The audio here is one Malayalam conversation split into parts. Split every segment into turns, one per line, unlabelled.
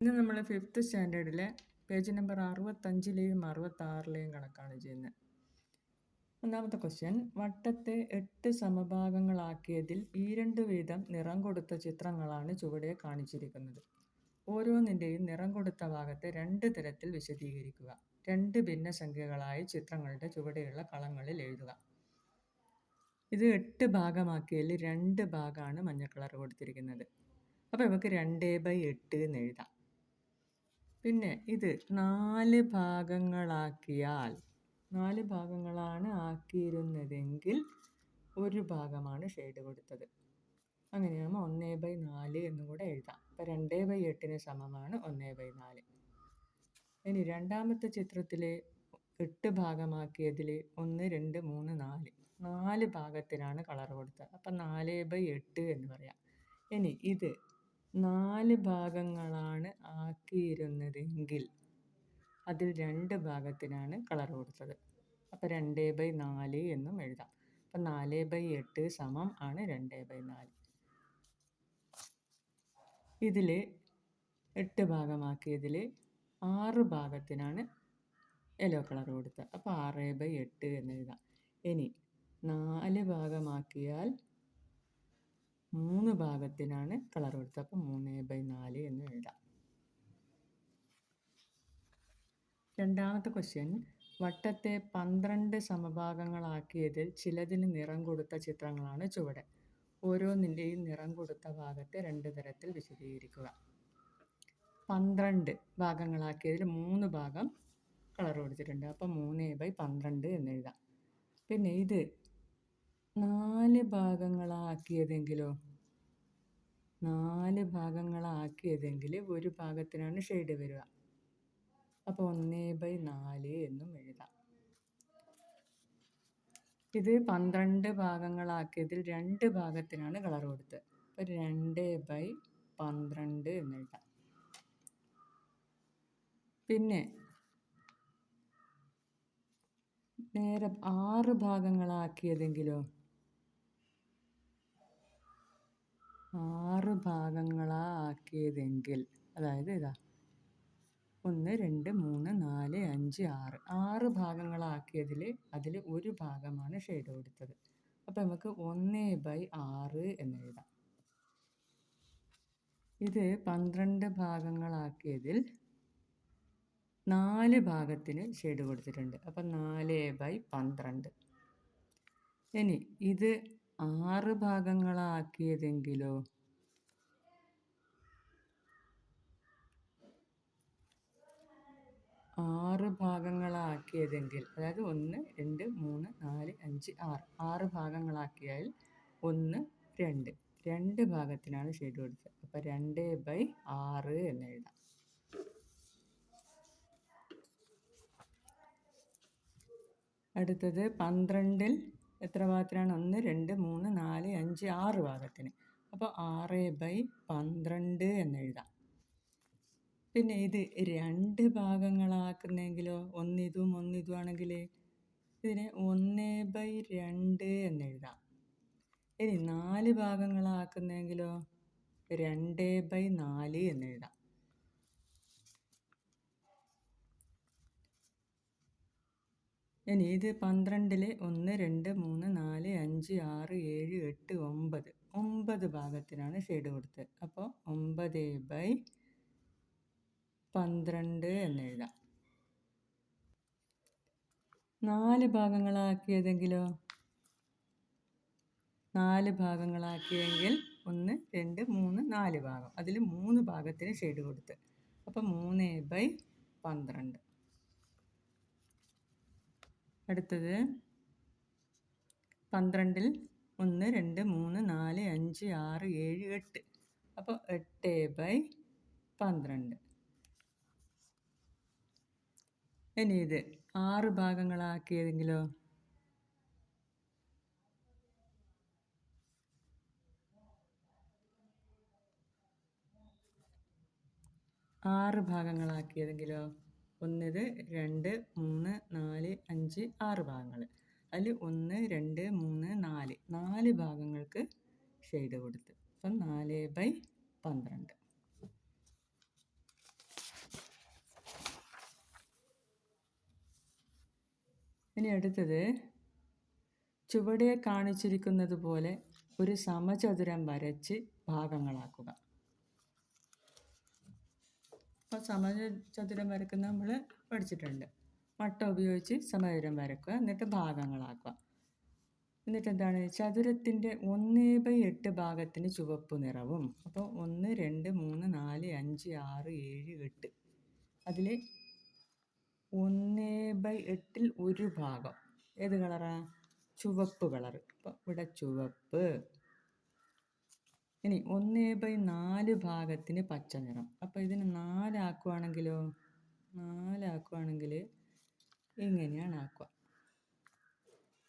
ഇന്ന് നമ്മൾ 5th സ്റ്റാൻഡേർഡിലെ പേജ് നമ്പർ 65-ലെയും 66-ലെയും കണക്കാണ് ചെയ്യുന്നത്. ഒന്നാമത്തെ ക്വസ്റ്റ്യൻ, വട്ടത്തെ 8 സമഭാഗങ്ങളാക്കിയതിൽ ഈ 2 വീതം നിറം കൊടുത്ത ചിത്രങ്ങളാണ് ചുവടെ കാണിച്ചിരിക്കുന്നത്. ഓരോന്നിൻ്റെയും നിറം കൊടുത്ത ഭാഗത്തെ 2 തരത്തിൽ വിശദീകരിക്കുക. 2 ഭിന്നസംഖ്യകളായ ചിത്രങ്ങളുടെ ചുവടെയുള്ള കളങ്ങളിൽ എഴുതുക. ഇത് 8 ഭാഗമാക്കിയതിൽ 2 ഭാഗമാണ് മഞ്ഞ കളർ കൊടുത്തിരിക്കുന്നത്. അപ്പോൾ നമുക്ക് 2/8 എന്ന് എഴുതാം. പിന്നെ ഇത് 4 ഭാഗങ്ങളാക്കിയാൽ 4 ഭാഗങ്ങളാണ് ആക്കിയിരുന്നതെങ്കിൽ ഒരു ഭാഗമാണ് ഷെയ്ഡ് കൊടുത്തത്. അങ്ങനെയാകുമ്പോൾ 1/4 എന്നും കൂടെ എഴുതാം. അപ്പോൾ 2/8 സമമാണ് 1/4. ഇനി രണ്ടാമത്തെ ചിത്രത്തിലെ 8 ഭാഗമാക്കിയതിൽ 1, 2, 3, 4 4 ഭാഗത്തിനാണ് കളർ കൊടുത്തത്. അപ്പം 4/8 എന്ന് പറയാം. ഇനി ഇത് 4 ഭാഗങ്ങളാണ് ആക്കിയിരുന്നതെങ്കിൽ അതിൽ 2 ഭാഗത്തിനാണ് കളർ കൊടുത്തത്. അപ്പം 2/4 എന്നും എഴുതാം. അപ്പം 4/8 സമം ആണ് 2/4. ഇതിൽ 8 ഭാഗമാക്കിയതിൽ 6 ഭാഗത്തിനാണ് യെല്ലോ കളർ കൊടുത്തത്. അപ്പോൾ 6/8 എന്ന് എഴുതാം. ഇനി 4 ഭാഗമാക്കിയാൽ 3 ഭാഗത്തിനാണ് കളർ കൊടുത്തത്. അപ്പോൾ 3/4 എന്ന് എഴുതാം. രണ്ടാമത്തെ ക്വസ്റ്റ്യൻ, വട്ടത്തെ 12 സമഭാഗങ്ങളാക്കിയതിൽ ചിലതിന് നിറം കൊടുത്ത ചിത്രങ്ങളാണ് ചുവടെ. ഓരോന്നിൻ്റെയും നിറം കൊടുത്ത ഭാഗത്തെ 2 തരത്തിൽ വിശദീകരിക്കുക. 12 ഭാഗങ്ങളാക്കിയതിൽ 3 ഭാഗം കളർ കൊടുത്തിട്ടുണ്ട്. അപ്പോൾ 3/12 എന്ന് എഴുതാം. പിന്നെ ഇത് 4 ഭാഗങ്ങളാക്കിയതെങ്കിലോ 4 ഭാഗങ്ങളാക്കിയതെങ്കിൽ ഒരു ഭാഗത്തിനാണ് ഷെയ്ഡ് വരിക. അപ്പോൾ 1/4 എന്നും എഴുതാം. ഇത് 12 ഭാഗങ്ങളാക്കിയതിൽ 2 ഭാഗത്തിനാണ് കളർ കൊടുത്തത്. അപ്പോൾ 2/12 എന്ന് എഴുതാം. പിന്നെ നേരെ 6 ഭാഗങ്ങളാക്കിയതെങ്കിലോ 6 ഭാഗങ്ങളാക്കിയതെങ്കിൽ അതായത് ഇതാ 1, 2, 3, 4, 5, 6 6 ഭാഗങ്ങളാക്കിയതിൽ അതിൽ ഒരു ഭാഗമാണ് ഷെയ്ഡ് കൊടുത്തത്. അപ്പോൾ നമുക്ക് 1/6 എന്ന് എഴുതാം. ഇത് 12 ഭാഗങ്ങളാക്കിയതിൽ 4 ഭാഗത്തിന് ഷെയ്ഡ് കൊടുത്തിട്ടുണ്ട്. അപ്പം 4/12. ഇനി ഇത് 6 ഭാഗങ്ങളാക്കിയതെങ്കിലോ 6 ഭാഗങ്ങളാക്കിയതെങ്കിൽ അതായത് 1, 2, 3, 4, 5, 6 6 ഭാഗങ്ങളാക്കിയാൽ 1, 2 2 ഭാഗത്തിനാണ് ഷെയ്ഡ് കൊടുത്തത്. അപ്പോൾ 2/6 എന്ന് എഴുതാം. അടുത്തത് 12-ൽ എത്ര ഭാഗത്തിനാണ്? 1, 2, 3, 4, 5, 6 ഭാഗത്തിന്. അപ്പോൾ 6/12 എന്ന് എഴുതാം. പിന്നെ ഇത് 2 ഭാഗങ്ങളാക്കുന്നെങ്കിലോ ഒന്നിതും ഒന്നിതും ആണെങ്കിൽ ഇതിനെ 1/2 എന്ന് എഴുതാം. ഇനി 4 ഭാഗങ്ങളാക്കുന്നെങ്കിലോ 2/4 എന്ന് എഴുതാം. ഇനി ഇത് 12-ൽ 1, 2, 3, 4, 5, 6, 7, 8, 9 9 ഭാഗത്തിനാണ് ഷെയ്ഡ് കൊടുത്തത്. അപ്പോൾ 9/12 എന്ന് എഴുതാം. 4 ഭാഗങ്ങളാക്കിയതെങ്കിലോ 4 ഭാഗങ്ങളാക്കിയെങ്കിൽ 1, 2, 3, 4 ഭാഗം അതിൽ 3 ഭാഗത്തിന് ഷെയ്ഡ് കൊടുത്ത്. അപ്പോൾ 3/12. അടുത്തത് 12-ൽ 1, 2, 3, 4, 5, 6, 7, 8 അപ്പോൾ 8/12. ഇനി ഇത് 6 ഭാഗങ്ങളാക്കിയതെങ്കിലോ 6 ഭാഗങ്ങളാക്കിയതെങ്കിലോ 1, 2, 3, 4, 5, 6 ഭാഗങ്ങൾ അതിൽ 1, 2, 3, 4 4 ഭാഗങ്ങൾക്ക് ഷെയ്ഡ് കൊടുത്ത്. അപ്പം 4/12. ഇനി അടുത്തത് ചുവടെ കാണിച്ചിരിക്കുന്നത് പോലെ ഒരു സമചതുരം വരച്ച് ഭാഗങ്ങളാക്കുക. അപ്പോൾ സമചതുരം വരയ്ക്കുന്ന നമ്മൾ പഠിച്ചിട്ടുണ്ട്. മട്ട ഉപയോഗിച്ച് സമചതുരം വരയ്ക്കുക, എന്നിട്ട് ഭാഗങ്ങളാക്കുക. എന്നിട്ട് എന്താണ്, ചതുരത്തിൻ്റെ 1/8 ഭാഗത്തിന് ചുവപ്പ് നിറവും. അപ്പോൾ 1 2 3 4 5 6 7 8 അതിൽ 1/8 ഒരു ഭാഗം ഏത് കളറാണ്? ചുവപ്പ് കളറ്. അപ്പോൾ ഇവിടെ ചുവപ്പ്. ഇനി 1/4 ഭാഗത്തിന് പച്ച നിറം. അപ്പോൾ ഇതിന് 4 ആക്കുകയാണെങ്കിലോ, 4 ആക്കുകയാണെങ്കിൽ ഇങ്ങനെയാണ് ആക്കുക.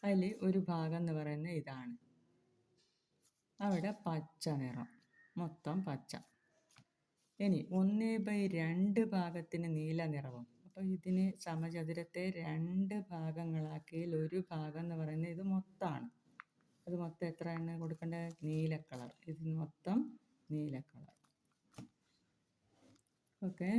അതിൽ ഒരു ഭാഗം എന്ന് പറയുന്നത് ഇതാണ്, അവിടെ പച്ച നിറം, മൊത്തം പച്ച. ഇനി 1/2 ഭാഗത്തിന് നീല നിറവും. അപ്പോൾ ഇതിന് സമചതുരത്തെ 2 ഭാഗങ്ങളാക്കിയതിൽ ഒരു ഭാഗം എന്ന് പറയുന്നത് ഇത് മൊത്തമാണ്. അത് മൊത്തം എത്രയാണ് കൊടുക്കേണ്ടത്? നീല കളർ. ഇത് മൊത്തം നീല കളർ. ഓക്കെ.